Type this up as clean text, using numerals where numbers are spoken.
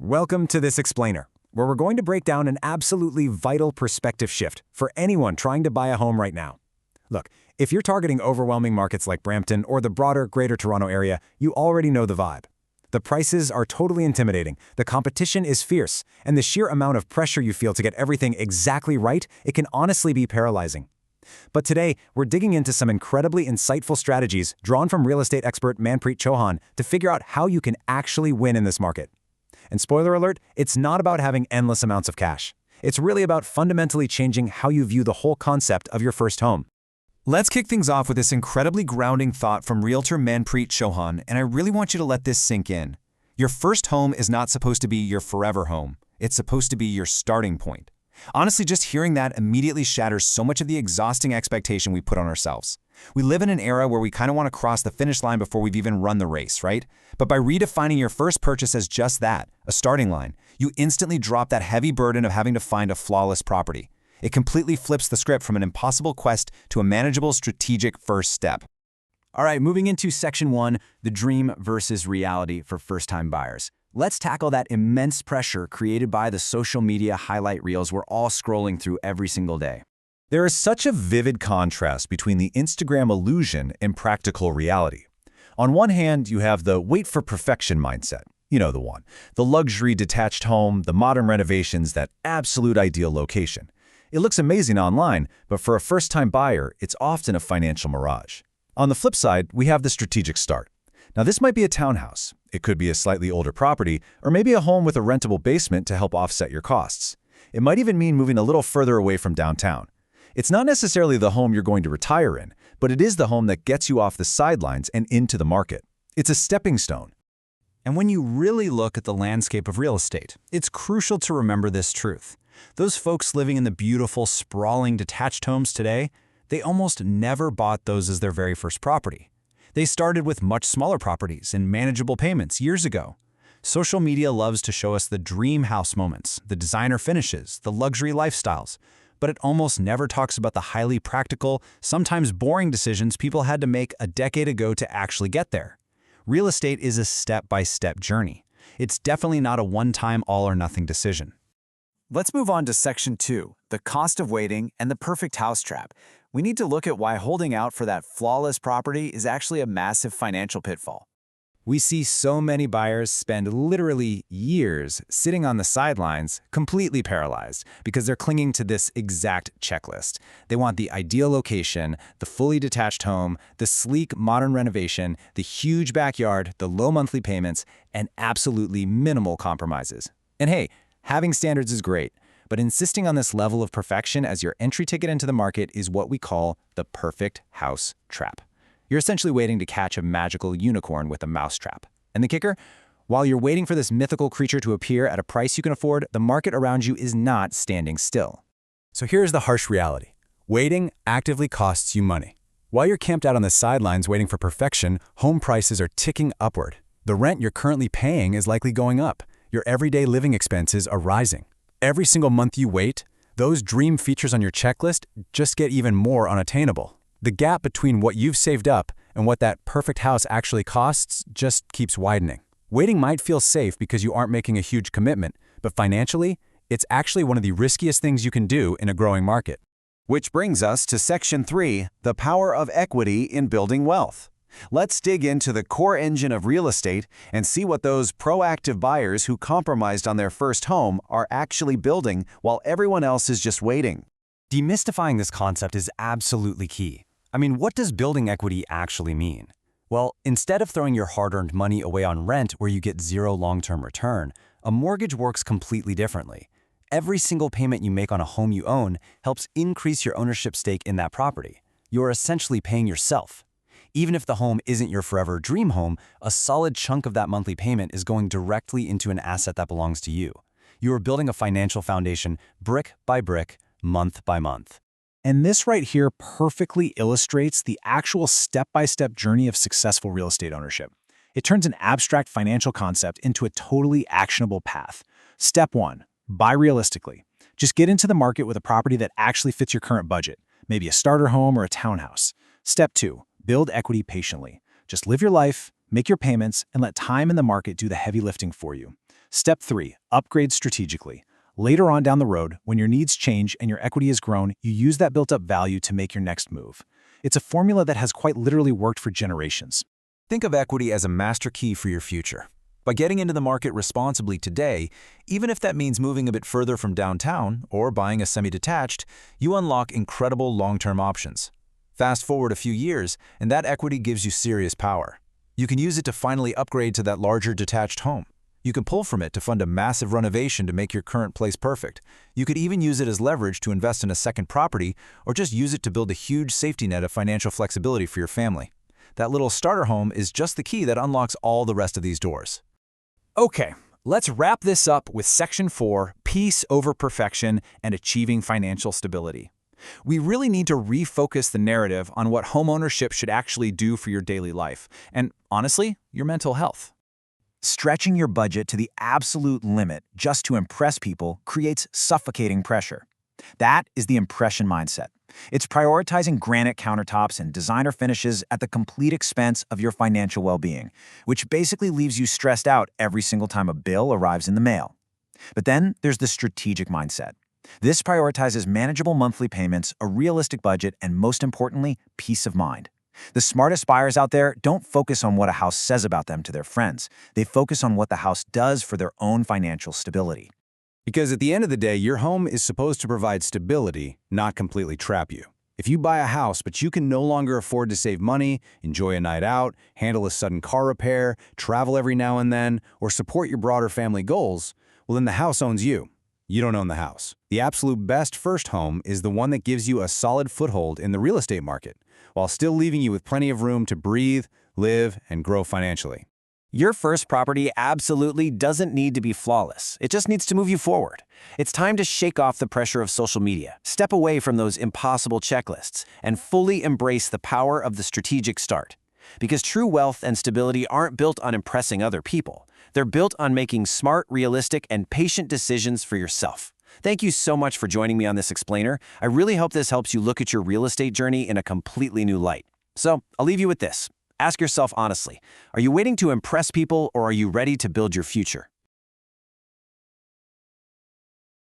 Welcome to this explainer, where we're going to break down an absolutely vital perspective shift for anyone trying to buy a home right now. Look, if you're targeting overwhelming markets like Brampton or the broader Greater Toronto Area, you already know the vibe. The prices are totally intimidating, the competition is fierce, and the sheer amount of pressure you feel to get everything exactly right, it can honestly be paralyzing. But today, we're digging into some incredibly insightful strategies drawn from real estate expert Manpreet Chohan to figure out how you can actually win in this market. And spoiler alert, it's not about having endless amounts of cash. It's really about fundamentally changing how you view the whole concept of your first home. Let's kick things off with this incredibly grounding thought from Realtor Manpreet Chohan, and I really want you to let this sink in. Your first home is not supposed to be your forever home. It's supposed to be your starting point. Honestly, just hearing that immediately shatters so much of the exhausting expectation we put on ourselves. We live in an era where we kind of want to cross the finish line before we've even run the race, right? But by redefining your first purchase as just that, a starting line, you instantly drop that heavy burden of having to find a flawless property. It completely flips the script from an impossible quest to a manageable strategic first step. All right, moving into section 1, the dream versus reality for first-time buyers. Let's tackle that immense pressure created by the social media highlight reels we're all scrolling through every single day. There is such a vivid contrast between the Instagram illusion and practical reality. On one hand, you have the wait for perfection mindset. You know the one. The luxury detached home, the modern renovations, that absolute ideal location. It looks amazing online, but for a first-time buyer, it's often a financial mirage. On the flip side, we have the strategic start. Now, this might be a townhouse. It could be a slightly older property, or maybe a home with a rentable basement to help offset your costs. It might even mean moving a little further away from downtown. It's not necessarily the home you're going to retire in, but it is the home that gets you off the sidelines and into the market. It's a stepping stone. And when you really look at the landscape of real estate, it's crucial to remember this truth. Those folks living in the beautiful, sprawling, detached homes today, they almost never bought those as their very first property. They started with much smaller properties and manageable payments years ago. Social media loves to show us the dream house moments, the designer finishes, the luxury lifestyles, but it almost never talks about the highly practical, sometimes boring decisions people had to make a decade ago to actually get there. Real estate is a step-by-step journey. It's definitely not a one-time all-or-nothing decision. Let's move on to section 2, the cost of waiting and the perfect house trap. We need to look at why holding out for that flawless property is actually a massive financial pitfall. We see so many buyers spend literally years sitting on the sidelines, completely paralyzed, because they're clinging to this exact checklist. They want the ideal location, the fully detached home, the sleek modern renovation, the huge backyard, the low monthly payments, and absolutely minimal compromises. And hey, having standards is great, but insisting on this level of perfection as your entry ticket into the market is what we call the perfect house trap. You're essentially waiting to catch a magical unicorn with a mousetrap. And the kicker? While you're waiting for this mythical creature to appear at a price you can afford, the market around you is not standing still. So here's the harsh reality. Waiting actively costs you money. While you're camped out on the sidelines waiting for perfection, home prices are ticking upward. The rent you're currently paying is likely going up. Your everyday living expenses are rising. Every single month you wait, those dream features on your checklist just get even more unattainable. The gap between what you've saved up and what that perfect house actually costs just keeps widening. Waiting might feel safe because you aren't making a huge commitment, but financially, it's actually one of the riskiest things you can do in a growing market. Which brings us to section 3, the power of equity in building wealth. Let's dig into the core engine of real estate and see what those proactive buyers who compromised on their first home are actually building while everyone else is just waiting. Demystifying this concept is absolutely key. I mean, what does building equity actually mean? Well, instead of throwing your hard-earned money away on rent where you get zero long-term return, a mortgage works completely differently. Every single payment you make on a home you own helps increase your ownership stake in that property. You're essentially paying yourself. Even if the home isn't your forever dream home, a solid chunk of that monthly payment is going directly into an asset that belongs to you. You are building a financial foundation brick by brick, month by month. And this right here perfectly illustrates the actual step-by-step journey of successful real estate ownership. It turns an abstract financial concept into a totally actionable path. Step 1, buy realistically. Just get into the market with a property that actually fits your current budget, maybe a starter home or a townhouse. Step 2, build equity patiently. Just live your life, make your payments, and let time in the market do the heavy lifting for you. Step 3. Upgrade strategically. Later on down the road, when your needs change and your equity has grown, you use that built-up value to make your next move. It's a formula that has quite literally worked for generations. Think of equity as a master key for your future. By getting into the market responsibly today, even if that means moving a bit further from downtown or buying a semi-detached, you unlock incredible long-term options. Fast forward a few years, and that equity gives you serious power. You can use it to finally upgrade to that larger detached home. You can pull from it to fund a massive renovation to make your current place perfect. You could even use it as leverage to invest in a second property or just use it to build a huge safety net of financial flexibility for your family. That little starter home is just the key that unlocks all the rest of these doors. Okay, let's wrap this up with Section 4, Peace over Perfection and Achieving Financial Stability. We really need to refocus the narrative on what homeownership should actually do for your daily life and, honestly, your mental health. Stretching your budget to the absolute limit just to impress people creates suffocating pressure. That is the impression mindset. It's prioritizing granite countertops and designer finishes at the complete expense of your financial well-being, which basically leaves you stressed out every single time a bill arrives in the mail. But then there's the strategic mindset. This prioritizes manageable monthly payments, a realistic budget, and most importantly, peace of mind. The smartest buyers out there don't focus on what a house says about them to their friends. They focus on what the house does for their own financial stability. Because at the end of the day, your home is supposed to provide stability, not completely trap you. If you buy a house but you can no longer afford to save money, enjoy a night out, handle a sudden car repair, travel every now and then, or support your broader family goals, well then the house owns you. You don't own the house. The absolute best first home is the one that gives you a solid foothold in the real estate market, while still leaving you with plenty of room to breathe, live, and grow financially. Your first property absolutely doesn't need to be flawless. It just needs to move you forward. It's time to shake off the pressure of social media, step away from those impossible checklists, and fully embrace the power of the strategic start. Because true wealth and stability aren't built on impressing other people. They're built on making smart, realistic, and patient decisions for yourself. Thank you so much for joining me on this explainer. I really hope this helps you look at your real estate journey in a completely new light. So, I'll leave you with this. Ask yourself honestly, are you waiting to impress people or are you ready to build your future?